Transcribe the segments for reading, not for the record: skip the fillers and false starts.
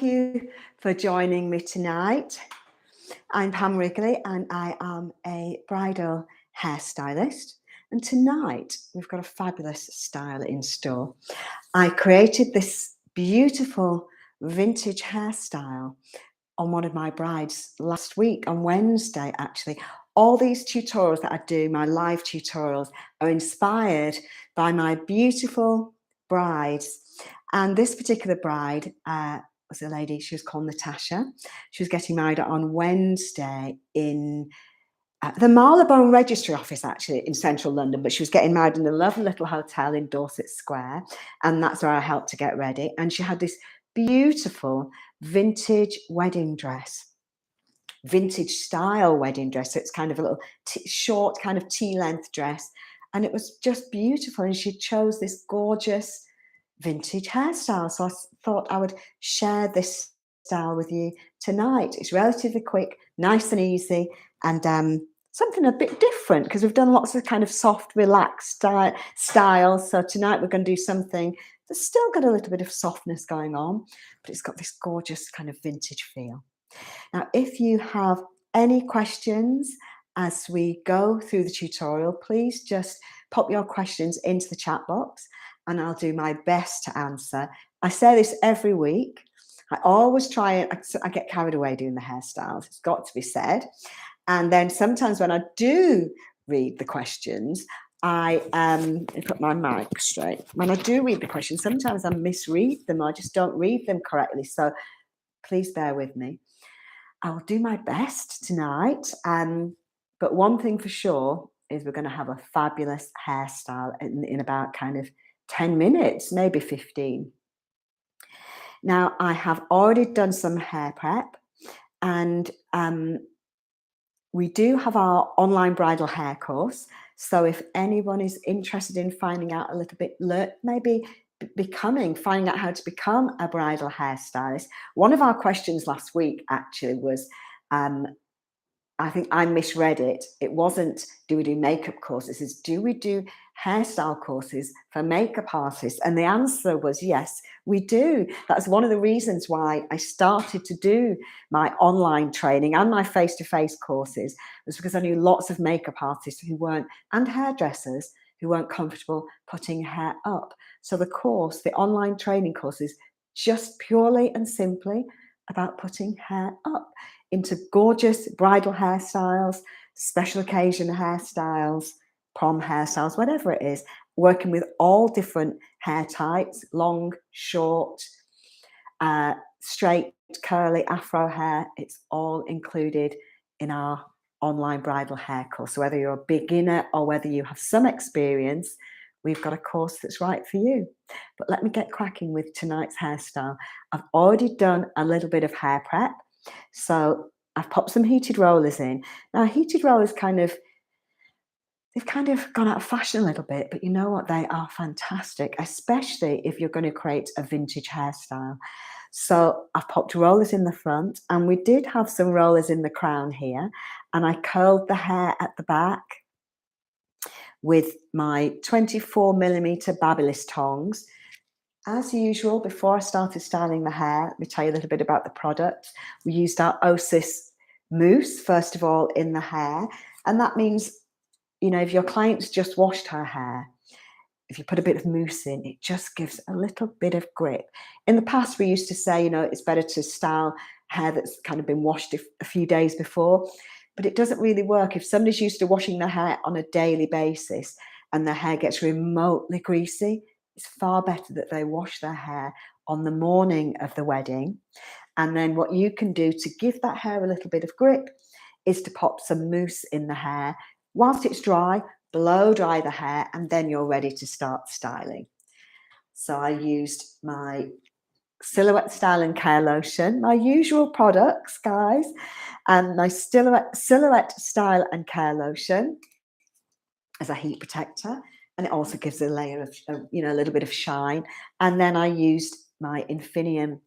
you for joining me tonight. I'm Pam Wrigley and I am a bridal hairstylist. And tonight we've got a fabulous style in store. I created this beautiful vintage hairstyle on one of my brides last week, on Wednesday actually. All these tutorials that I do, my live tutorials, are inspired by my beautiful brides. And this particular bride was a lady, she was called Natasha. She was getting married on Wednesday in the Marylebone Registry Office, actually, in central London, but she was getting married in a lovely little hotel in Dorset Square, and that's where I helped to get ready. And she had this beautiful vintage wedding dress, vintage style wedding dress. So it's kind of a little short kind of tea-length dress, and it was just beautiful. And she chose this gorgeous vintage hairstyle. So I thought I would share this style with you tonight. It's relatively quick, nice and easy, and something a bit different because we've done lots of kind of soft, relaxed styles. So tonight we're going to do something that's still got a little bit of softness going on, but it's got this gorgeous kind of vintage feel. Now, if you have any questions as we go through the tutorial, please just pop your questions into the chat box and I'll do my best to answer. I say this every week. I always try and I get carried away doing the hairstyles. It's got to be said. And then sometimes when I do read the questions, I put my mic straight. When I do read the questions, sometimes I misread them or I just don't read them correctly. So please bear with me. I will do my best tonight. But one thing for sure is we're going to have a fabulous hairstyle in about kind of 10 minutes, maybe 15. Now, I have already done some hair prep, and we do have our online bridal hair course. So if anyone is interested in finding out a little bit, maybe finding out how to become a bridal hairstylist. One of our questions last week actually was, I think I misread it. It wasn't, do we do makeup courses? It's, do we do hairstyle courses for makeup artists? And the answer was yes, we do. That's one of the reasons why I started to do my online training and my face-to-face courses, was because I knew lots of makeup artists who weren't, and hairdressers who weren't comfortable putting hair up. So the course, the online training course, is just purely and simply about putting hair up into gorgeous bridal hairstyles, special occasion hairstyles, prom hairstyles, whatever it is, working with all different hair types, long, short, straight, curly, afro hair. It's all included in our online bridal hair course. So whether you're a beginner or whether you have some experience, we've got a course that's right for you. But let me get cracking with tonight's hairstyle. I've already done a little bit of hair prep. So I've popped some heated rollers in. Now, heated rollers they've kind of gone out of fashion a little bit, but you know what? They are fantastic, especially if you're going to create a vintage hairstyle. So I've popped rollers in the front, and we did have some rollers in the crown here, and I curled the hair at the back with my 24mm Babyliss tongs. As usual, before I started styling the hair, let me tell you a little bit about the product. We used our Osis mousse, first of all, in the hair. And that means, you know, if your client's just washed her hair, if you put a bit of mousse in, it just gives a little bit of grip. In the past, we used to say, you know, it's better to style hair that's kind of been washed a few days before, but it doesn't really work. If somebody's used to washing their hair on a daily basis and their hair gets remotely greasy, it's far better that they wash their hair on the morning of the wedding. And then what you can do to give that hair a little bit of grip is to pop some mousse in the hair. Whilst it's dry, blow dry the hair, and then you're ready to start styling. So I used my Silhouette Style and Care Lotion, my usual products, guys, and my Silhouette Style and Care Lotion as a heat protector. And it also gives a layer of, you know, a little bit of shine. And then I used my Infinium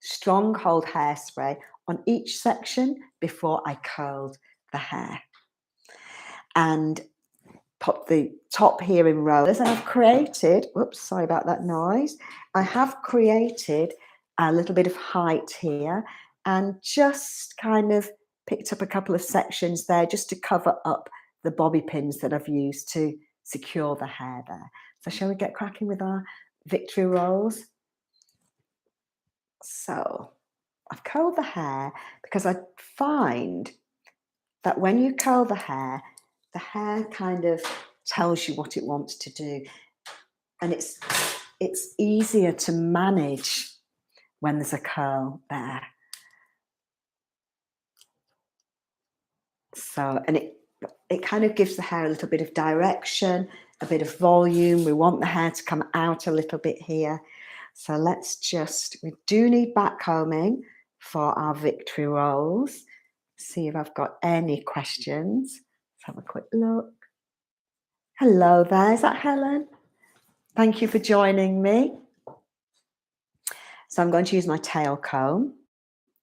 Stronghold hairspray on each section before I curled the hair. And pop the top here in rollers. And I've created, whoops, sorry about that noise. I have created a little bit of height here, and just kind of picked up a couple of sections there just to cover up the bobby pins that I've used to secure the hair there. So shall we get cracking with our victory rolls? So I've curled the hair because I find that when you curl the hair kind of tells you what it wants to do, and it's easier to manage when there's a curl there. So, and it kind of gives the hair a little bit of direction, a bit of volume. We want the hair to come out a little bit here. So we do need back combing for our victory rolls. See if I've got any questions. Let's have a quick look. Hello there, is that Helen? Thank you for joining me. So I'm going to use my tail comb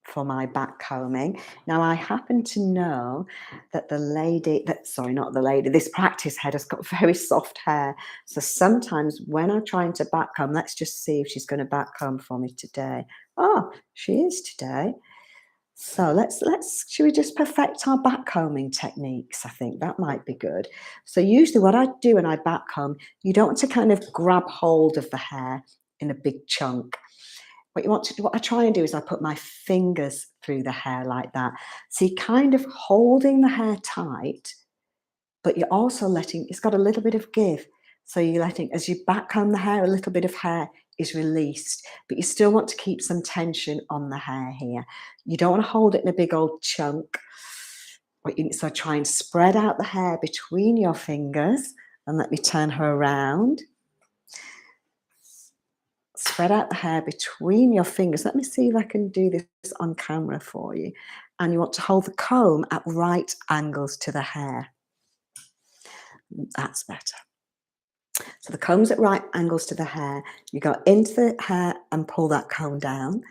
for my back combing. Now I happen to know that this practice head has got very soft hair. So sometimes when I'm trying to back comb, let's just see if she's going to back comb for me today. Oh, she is today. So should we just perfect our back combing techniques? I think that might be good. So usually what I do when I back comb, you don't want to kind of grab hold of the hair in a big chunk. What I try and do is I put my fingers through the hair like that. So you're kind of holding the hair tight, but you're also it's got a little bit of give. So you're letting, as you back comb the hair, a little bit of hair is released, but you still want to keep some tension on the hair here. You don't want to hold it in a big old chunk. So try and spread out the hair between your fingers, and let me turn her around. Spread out the hair between your fingers. Let me see if I can do this on camera for you. And you want to hold the comb at right angles to the hair. That's better. So the comb's at right angles to the hair. You go into the hair and pull that comb down.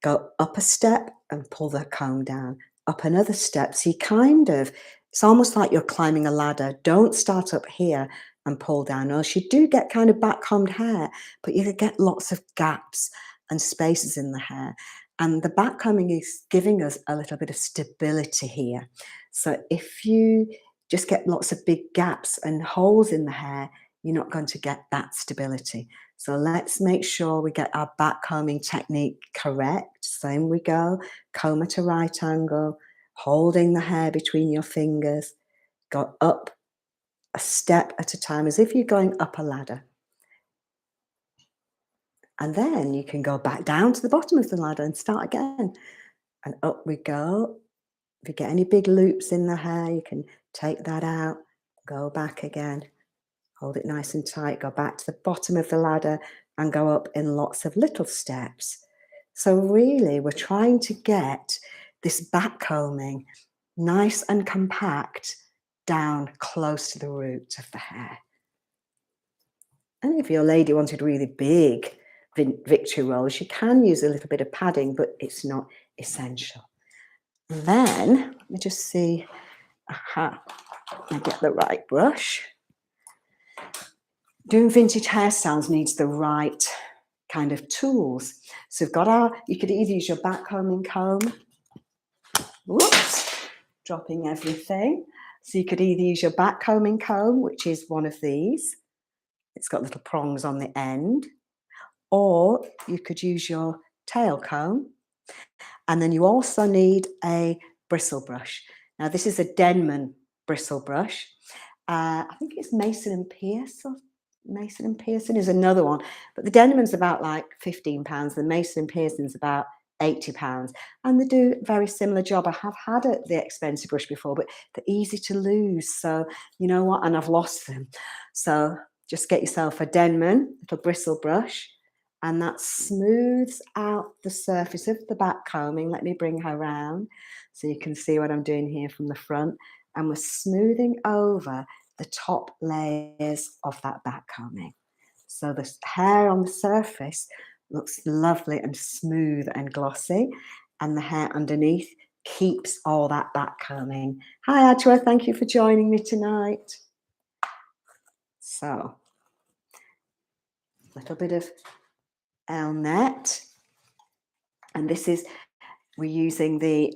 Go up a step and pull the comb down. Up another step. So it's almost like you're climbing a ladder. Don't start up here and pull down, or else you do get kind of back combed hair, but you get lots of gaps and spaces in the hair. And the back combing is giving us a little bit of stability here. So if you just get lots of big gaps and holes in the hair, you're not going to get that stability. So let's make sure we get our back combing technique correct. Same we go, comb at a right angle, holding the hair between your fingers, go up a step at a time as if you're going up a ladder. And then you can go back down to the bottom of the ladder and start again. And up we go. If you get any big loops in the hair, you can take that out, go back again, hold it nice and tight, go back to the bottom of the ladder and go up in lots of little steps. So really, we're trying to get this back combing nice and compact down close to the root of the hair. And if your lady wanted really big victory rolls, you can use a little bit of padding, but it's not essential. And then, let me just see, I get the right brush. Doing vintage hairstyles needs the right kind of tools. So you could either use your back combing comb, whoops, dropping everything. So you could either use your back combing comb, which is one of these. It's got little prongs on the end. Or you could use your tail comb. And then you also need a bristle brush. Now this is a Denman bristle brush. I think it's Mason and Pierce, or Mason and Pearson is another one. But the Denman's about like £15. The Mason and Pearson's about £80. And they do a very similar job. I have had the expensive brush before, but they're easy to lose. So you know what? And I've lost them. So just get yourself a Denman, little bristle brush. And that smooths out the surface of the back combing. Let me bring her round so you can see what I'm doing here from the front. And we're smoothing over the top layers of that back combing. So the hair on the surface looks lovely and smooth and glossy. And the hair underneath keeps all that back combing. Hi, Adwa, thank you for joining me tonight. So, a little bit of L-net, And we're using the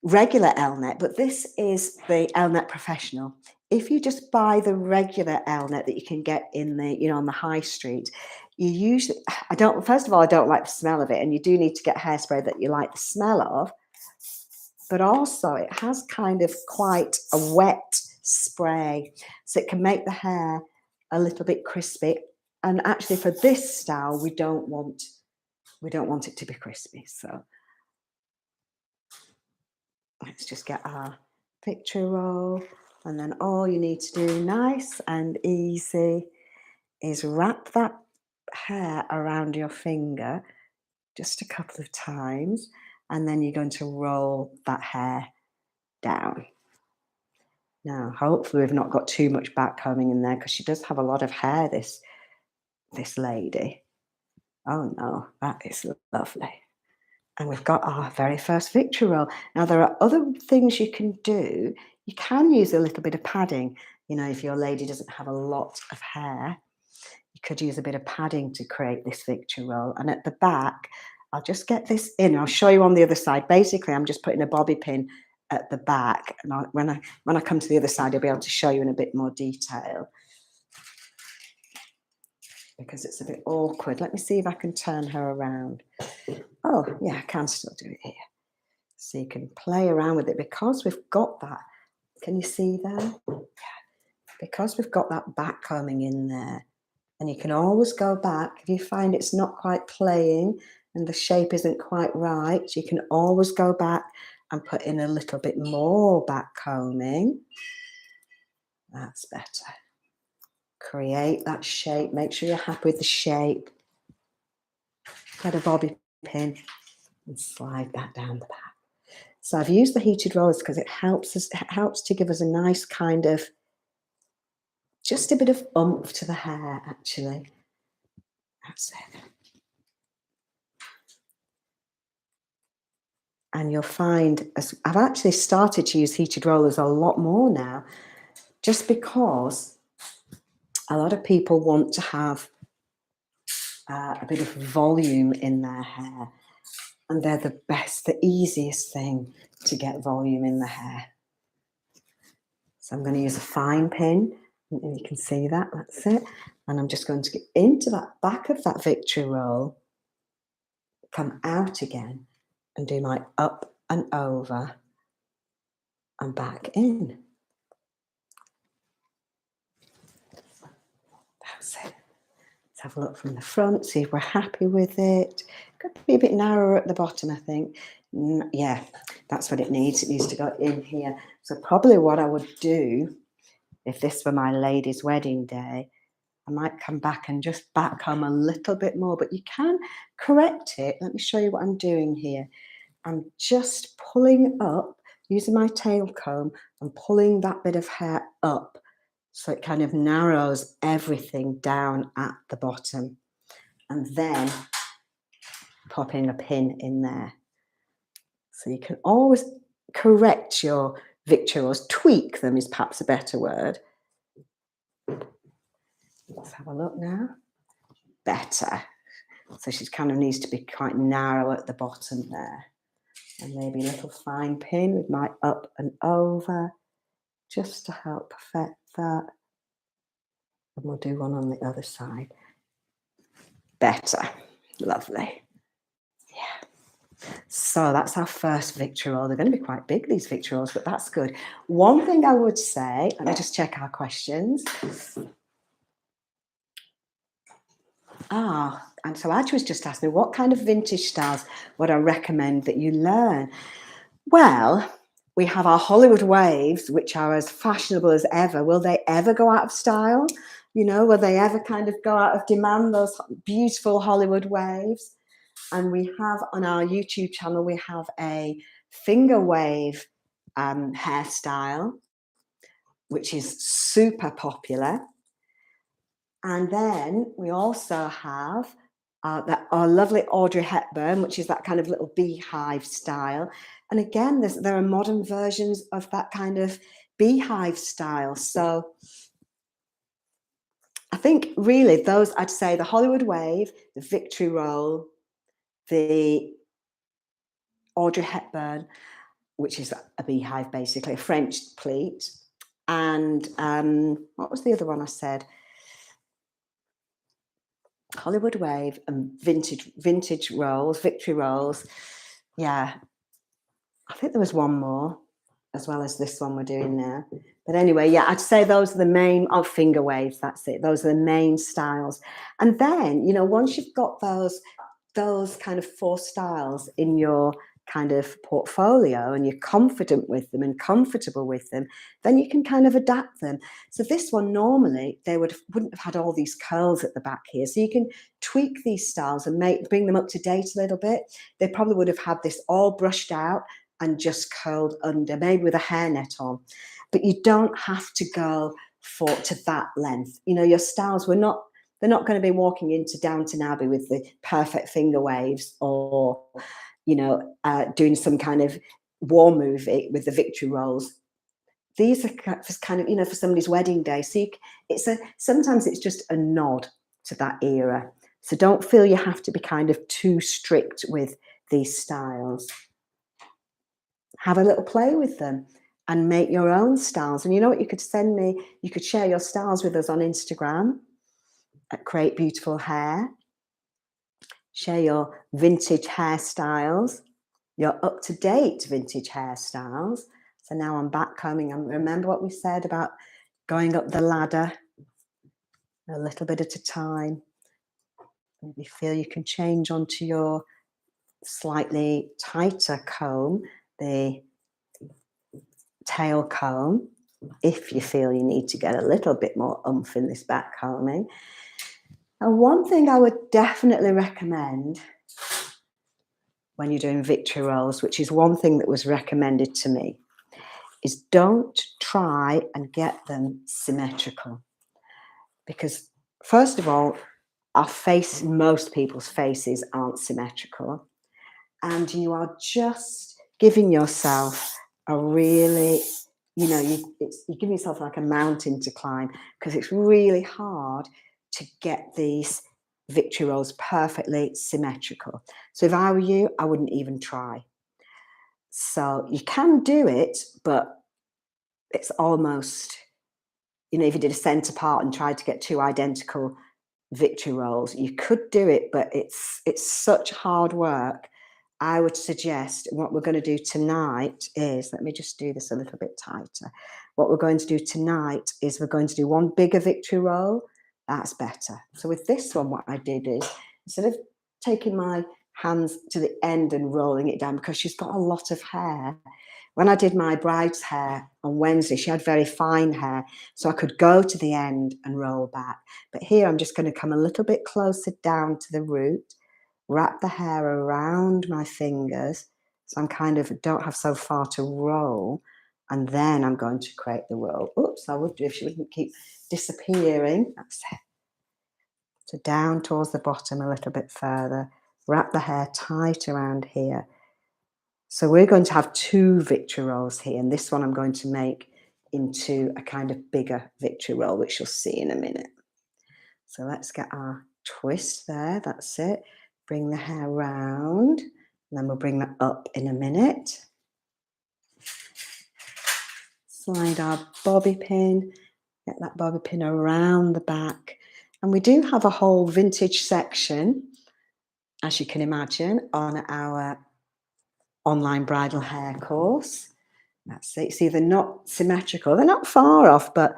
regular L-net, but this is the L-net Professional. If you just buy the regular L-net that you can get in the, on the high street, you usually, first of all, I don't like the smell of it, and you do need to get hairspray that you like the smell of, but also it has kind of quite a wet spray, so it can make the hair a little bit crispy. And actually for this style, we don't want it to be crispy. So let's just get our picture roll, and then all you need to do, nice and easy, is wrap that hair around your finger just a couple of times, and then you're going to roll that hair down. Now, hopefully we've not got too much backcombing in there, because she does have a lot of hair, this lady. Oh no, that is lovely. And we've got our very first victory roll. Now, there are other things you can do. You can use a little bit of padding. If your lady doesn't have a lot of hair, you could use a bit of padding to create this victory roll. And at the back, I'll just get this in. I'll show you on the other side. Basically, I'm just putting a bobby pin at the back. And when I come to the other side, I'll be able to show you in a bit more detail, because it's a bit awkward. Let me see if I can turn her around. Oh, yeah, I can still do it here. So you can play around with it, because we've got that. Can you see there? Yeah. Because we've got that backcombing in there. And you can always go back. If you find it's not quite playing and the shape isn't quite right, you can always go back and put in a little bit more backcombing. That's better. Create that shape. Make sure you're happy with the shape. Get a bobby pin and slide that down the back. So I've used the heated rollers because it helps to give us a nice kind of, just a bit of oomph to the hair, actually. That's it. And you'll find, I've actually started to use heated rollers a lot more now, just because a lot of people want to have a bit of volume in their hair. And they're the best, the easiest thing to get volume in the hair. So I'm going to use a fine pin, and you can see that, that's it. And I'm just going to get into that back of that victory roll, come out again, and do my up and over and back in. That's it. Let's have a look from the front, see if we're happy with it. Could be a bit narrower at the bottom, I think. Yeah, that's what it needs. It needs to go in here. So probably what I would do, if this were my lady's wedding day, I might come back and just backcomb a little bit more, but you can correct it. Let me show you what I'm doing here. I'm just pulling up, using my tail comb, and pulling that bit of hair up, so it kind of narrows everything down at the bottom, and then popping a pin in there. So you can always correct your victuals, tweak them is perhaps a better word. Let's have a look now. Better. So she kind of needs to be quite narrow at the bottom there. And maybe a little fine pin with my up and over, just to help perfect that. And we'll do one on the other side. Better. Lovely. Yeah. So that's our first victory roll. They're going to be quite big, these victory rolls, but that's good. One thing I would say, let me just check our questions. And so Adge was just asking me, what kind of vintage styles would I recommend that you learn? Well, we have our Hollywood waves, which are as fashionable as ever. Will they ever go out of style? Will they ever kind of go out of demand, those beautiful Hollywood waves? And we have on our YouTube channel, we have a finger wave hairstyle, which is super popular. And then we also have our lovely Audrey Hepburn, which is that kind of little beehive style. And again, there are modern versions of that kind of beehive style. So I think really those, I'd say the Hollywood wave, the victory roll, the Audrey Hepburn, which is a beehive, basically, a French pleat. And what was the other one I said? Hollywood Wave and vintage rolls, Victory rolls. Yeah, I think there was one more, as well as this one we're doing now. But anyway, yeah, I'd say those are the main, oh, finger waves, that's it. Those are the main styles. And then, you know, once you've got those kind of 4 styles in your kind of portfolio and you're confident with them and comfortable with them, then you can kind of adapt them. So this one, normally they wouldn't have had all these curls at the back here. So you can tweak these styles and bring them up to date a little bit. They probably would have had this all brushed out and just curled under, maybe with a hairnet on. But you don't have to go to that length. You know, your styles they're not going to be walking into Downton Abbey with the perfect finger waves, or, you know, doing some kind of war movie with the Victory rolls. These are kind of, you know, for somebody's wedding day. So sometimes it's just a nod to that era. So don't feel you have to be kind of too strict with these styles. Have a little play with them and make your own styles. And you know what, you could send me, you could share your styles with us on Instagram at Create Beautiful Hair. Share your vintage hairstyles, your up-to-date vintage hairstyles. So now I'm back combing. And remember what we said about going up the ladder a little bit at a time. Maybe feel you can change onto your slightly tighter comb, the tail comb, if you feel you need to get a little bit more oomph in this back combing. And one thing I would definitely recommend when you're doing Victory rolls, which is one thing that was recommended to me, is don't try and get them symmetrical. Because first of all, most people's faces aren't symmetrical. And you are just giving yourself a really, you know, you're giving yourself like a mountain to climb, because it's really hard to get these Victory rolls perfectly symmetrical. So if I were you, I wouldn't even try. So you can do it, but it's almost, you know, if you did a centre part and tried to get 2 identical Victory rolls, you could do it, but it's such hard work. I would suggest what we're going to do tonight is, let me just do this a little bit tighter. What we're going to do tonight is we're going to do one bigger Victory roll. That's better. So with this one, what I did is, instead of taking my hands to the end and rolling it down, because she's got a lot of hair. When I did my bride's hair on Wednesday, she had very fine hair, so I could go to the end and roll back. But here I'm just going to come a little bit closer down to the root, wrap the hair around my fingers, so I'm kind of don't have so far to roll, and then I'm going to create the roll. Oops, I would do if she wouldn't keep disappearing. That's it. So down towards the bottom a little bit further, wrap the hair tight around here. So we're going to have 2 Victory rolls here, and this one I'm going to make into a kind of bigger Victory roll, which you'll see in a minute. So let's get our twist there, that's it. Bring the hair round, and then we'll bring that up in a minute. Slide our bobby pin, get that bobby pin around the back. And we do have a whole vintage section, as you can imagine, on our online bridal hair course. That's it. See, they're not symmetrical. They're not far off, but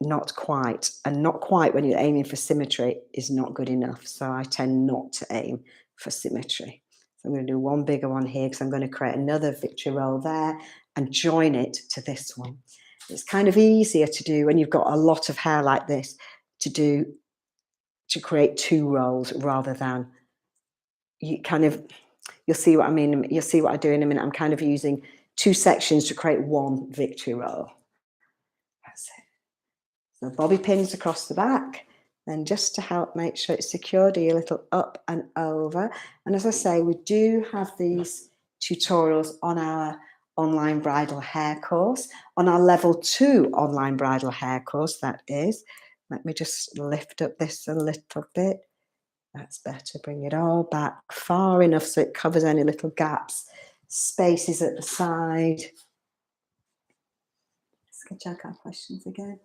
not quite. And not quite when you're aiming for symmetry is not good enough. So I tend not to aim for symmetry. So I'm going to do one bigger one here, because I'm going to create another Victory roll there and join it to this one. It's kind of easier to do when you've got a lot of hair like this, to create 2 rolls rather than you'll see what I mean. You'll see what I do in a minute. I'm kind of using 2 sections to create one Victory roll. That's it. So bobby pins across the back. Then just to help make sure it's secure, do a little up and over. And as I say, we do have these tutorials on our online bridal hair course, on our level 2 online bridal hair course, that is. Let me just lift up this a little bit. That's better. Bring it all back far enough so it covers any little gaps, spaces at the side. Let's check our questions again.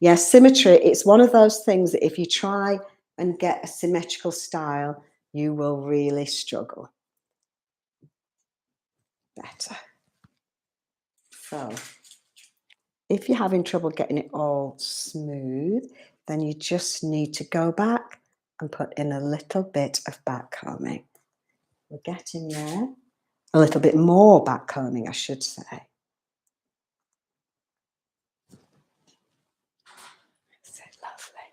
Yes, symmetry. It's one of those things that if you try and get a symmetrical style, you will really struggle. Better. So, if you're having trouble getting it all smooth, then you just need to go back and put in a little bit of back combing. We're getting there. A little bit more back combing, I should say. So lovely.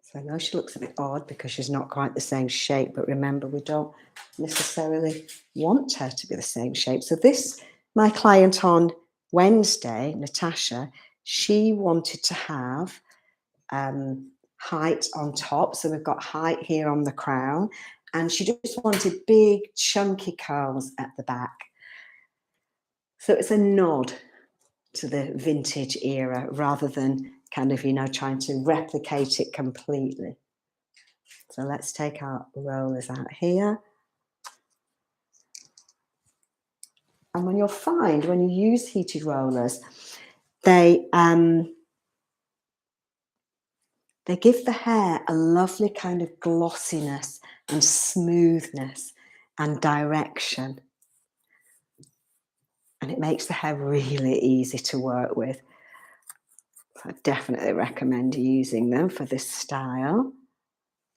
So I know she looks a bit odd because she's not quite the same shape, but remember, we don't necessarily want her to be the same shape. So this, my client on Wednesday, Natasha, she wanted to have height on top. So we've got height here on the crown, and she just wanted big chunky curls at the back. So it's a nod to the vintage era rather than kind of, you know, trying to replicate it completely. So let's take our rollers out here. And when you'll find, when you use heated rollers, they give the hair a lovely kind of glossiness and smoothness and direction. And it makes the hair really easy to work with. So I definitely recommend using them for this style.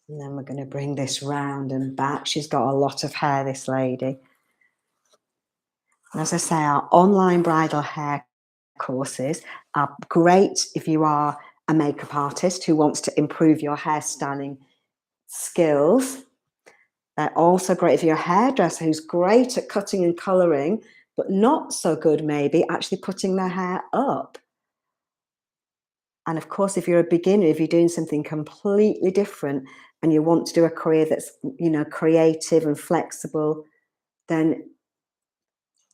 And then we're going to bring this round and back. She's got a lot of hair, this lady. And as I say, our online bridal hair courses are great if you are a makeup artist who wants to improve your hairstyling skills. They're also great if you're a hairdresser who's great at cutting and colouring, but not so good maybe actually putting their hair up. And of course, if you're a beginner, if you're doing something completely different and you want to do a career that's, you know, creative and flexible, then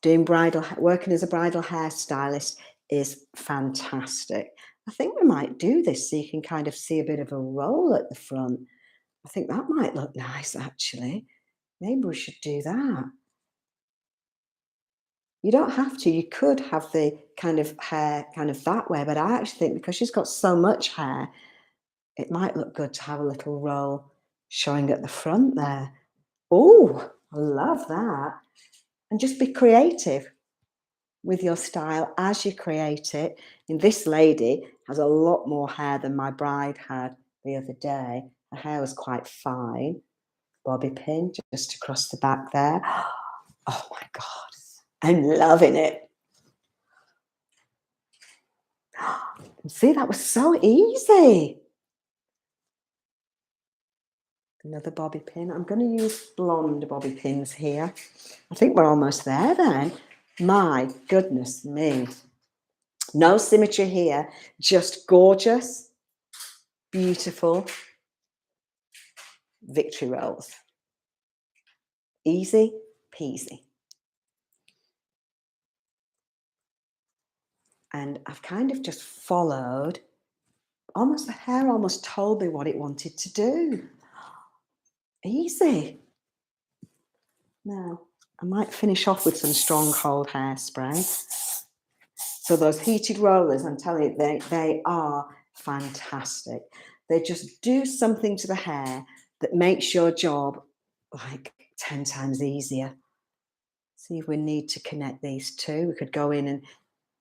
working as a bridal hairstylist is fantastic. I think we might do this so you can kind of see a bit of a roll at the front. I think that might look nice, actually. Maybe we should do that. You don't have to. You could have the kind of hair kind of that way, but I actually think because she's got so much hair, it might look good to have a little roll showing at the front there. Oh, I love that. And just be creative with your style as you create it. And this lady has a lot more hair than my bride had the other day. Her hair was quite fine. Bobby pin just across the back there. Oh my God, I'm loving it. See, that was so easy. Another bobby pin. I'm going to use blonde bobby pins here. I think we're almost there then. My goodness me. No symmetry here, just gorgeous, beautiful victory rolls. Easy peasy. And I've kind of just followed, almost the hair almost told me what it wanted to do. Easy. Now, I might finish off with some Stronghold hairspray. So those heated rollers, I'm telling you, they are fantastic. They just do something to the hair that makes your job like 10 times easier. See if we need to connect these two. We could go in and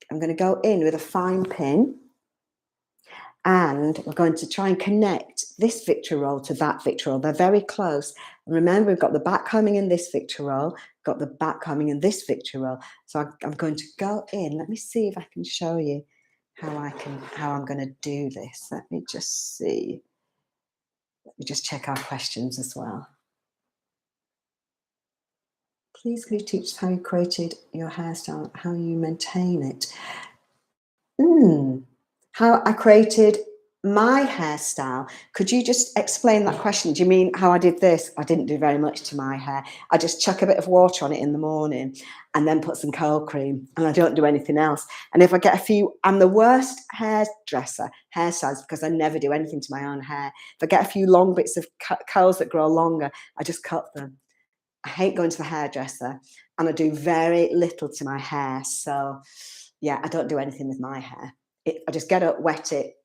I'm going to go in with a fine pin and we're going to try and connect this victory roll to that victory roll. They're very close. And remember, we've got the back combing in this victory roll, got the back combing in this victory roll. So I'm going to go in. Let me see if I can show you how I'm going to do this. Let me just see. Let me just check our questions as well. Please can you teach us how you created your hairstyle, how you maintain it? How I created my hairstyle, could you just explain that question? Do you mean how I did this? I didn't do very much to my hair. I just chuck a bit of water on it in the morning and then put some curl cream, and I don't do anything else. And if I get a few, I'm the worst hairdresser, hairstyles, because I never do anything to my own hair. If I get a few long bits of curls that grow longer, I just cut them. I hate going to the hairdresser, and I do very little to my hair. So yeah, I don't do anything with my hair. I just get up, wet it,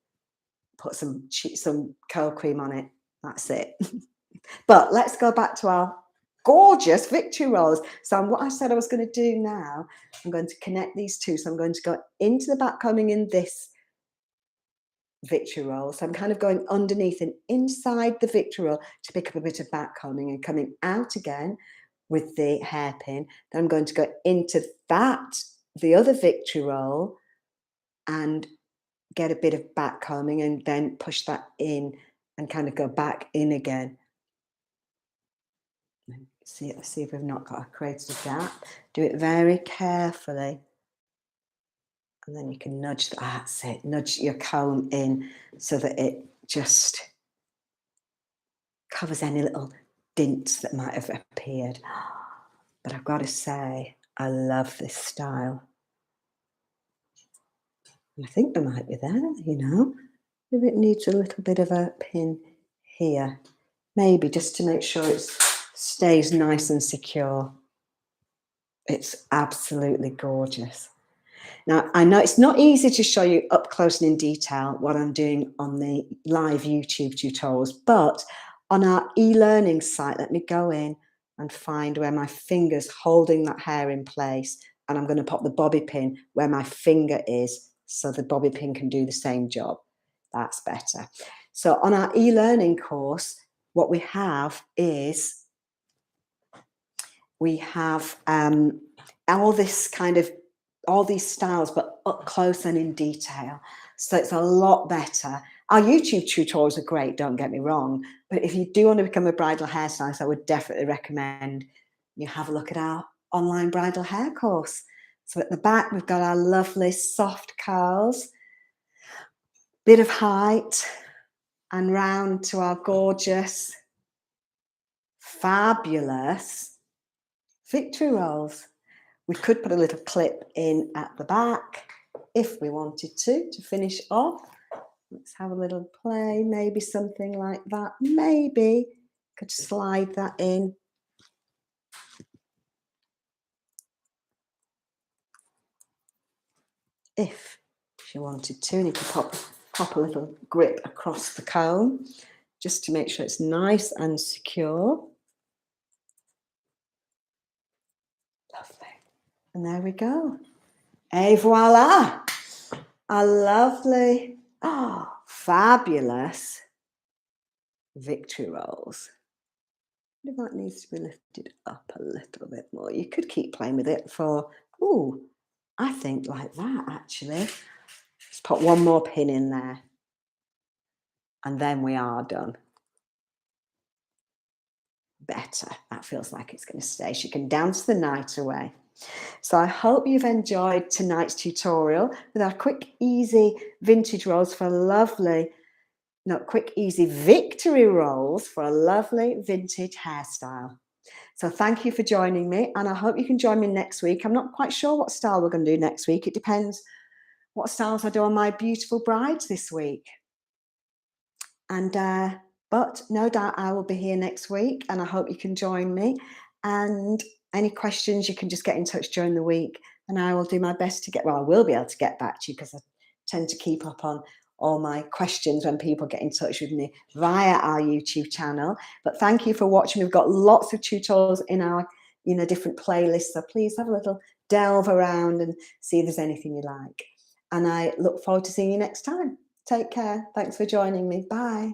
put some curl cream on it. That's it. But let's go back to our gorgeous victory rolls. So what I said I was going to do now, I'm going to connect these two. So I'm going to go into the back combing in this victory roll. So I'm kind of going underneath and inside the victory roll to pick up a bit of back combing and coming out again with the hairpin. Then I'm going to go into the other victory roll, and get a bit of back combing and then push that in and kind of go back in again. See if we've not got created a gap. Do it very carefully. And then you can nudge, that's it, nudge your comb in so that it just covers any little dints that might have appeared. But I've got to say, I love this style. I think they might be there, you know. Maybe it needs a little bit of a pin here. Maybe just to make sure it stays nice and secure. It's absolutely gorgeous. Now, I know it's not easy to show you up close and in detail what I'm doing on the live YouTube tutorials, but on our e-learning site, let me go in and find where my finger's holding that hair in place, and I'm going to pop the bobby pin where my finger is so the bobby pin can do the same job. That's better. So on our e-learning course, what we have is we have all these styles, but up close and in detail. So it's a lot better. Our YouTube tutorials are great, don't get me wrong. But if you do want to become a bridal hairstylist, I would definitely recommend you have a look at our online bridal hair course. So at the back, we've got our lovely soft curls, bit of height, and round to our gorgeous, fabulous victory rolls. We could put a little clip in at the back if we wanted to finish off. Let's have a little play, maybe something like that. Maybe could slide that in. If she wanted to, and you could pop a little grip across the comb just to make sure it's nice and secure. Lovely. And there we go. Et voila. A lovely, fabulous victory rolls. That needs to be lifted up a little bit more. You could keep playing with it for, I think like that actually. Let's put one more pin in there. And then we are done. Better. That feels like it's going to stay. She can dance the night away. So I hope you've enjoyed tonight's tutorial with our quick, easy vintage rolls for quick, easy victory rolls for a lovely vintage hairstyle. So thank you for joining me, and I hope you can join me next week. I'm not quite sure what style we're going to do next week. It depends what styles I do on my beautiful brides this week. And but no doubt I will be here next week, and I hope you can join me. And any questions, you can just get in touch during the week, and I will do my best to I will be able to get back to you, because I tend to keep up on all my questions when people get in touch with me via our YouTube channel. But thank you for watching. We've got lots of tutorials in our different playlists, so please have a little delve around and see if there's anything you like. And I look forward to seeing you next time. Take care. Thanks for joining me. Bye.